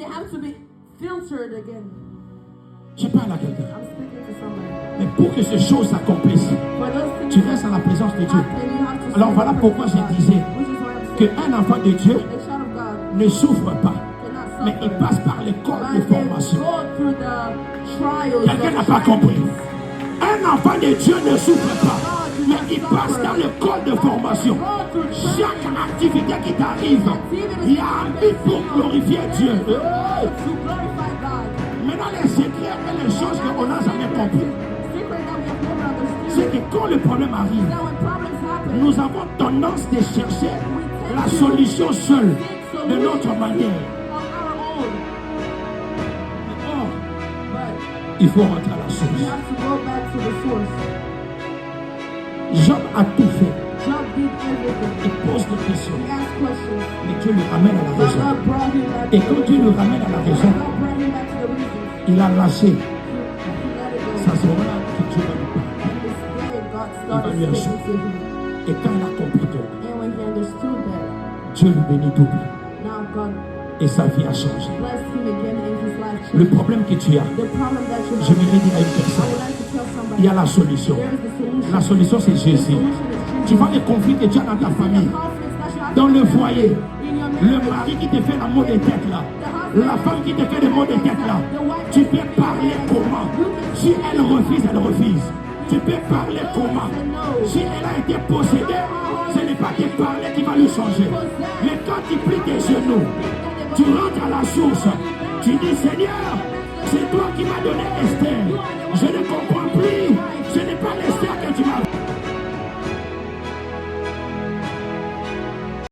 they have to be filtered again. Je parle à quelqu'un. I'm speaking to somebody. Mais pour que ces choses s'accomplissent, For those things tu restes à la présence de Dieu. happen, you have to Alors voilà pourquoi je disais which is why I'm saying qu'un enfant de Dieu a child of God ne souffre pas, cannot mais il suffer. passe par l'école de But they formation. go through the trials. Quelqu'un n'a pas compris. Un enfant de Dieu ne souffre pas, mais il passe dans l'école de formation. Chaque activité qui t'arrive, il y a un but pour glorifier Dieu. To glorify God. Maintenant, les secrets et les choses qu'on n'a jamais compris, Secret that we have never understood. c'est que quand le problème arrive, That when problems happen, nous avons tendance de chercher la solution seule, de notre manière. on our own. Or, But il faut rentrer à la we source. have to go back to the source. Job a tout fait. Job did everything. Il pose des questions, He asked questions. mais Dieu le ramène à la But raison. God brought him back Et to quand the Dieu le reason. ramène à la God raison, brought him back to the reason. il a lâché. He let it go. Ça, c'est là que Dieu va lui parler. And this day, God Il va started lui speaking acheter. to him. Et quand il a compris que And when he understood that, Dieu lui bénit double, now God et sa vie a changé. blessed him again and his life Le changed. problème que tu as, The problem that you je have, voudrais dire à une I personne, would like to tell somebody, il y a la solution. there is the solution. La solution, c'est The Jésus. solution is Tu Jesus. vois les conflits que tu as dans ta The famille, conflicts that you have dans le foyer, in your le marriage, mari qui te fait la mot de tête là, la femme qui te fait le mot de tête là, tu peux parler comment? Si elle refuse, elle refuse. Tu peux parler comment? Si elle a été possédée, ce n'est pas te parler qui va lui changer. Mais quand tu plies tes genoux, tu rentres à la source, tu dis Seigneur, c'est toi qui m'as donné Esther. Je ne comprends plus, je ne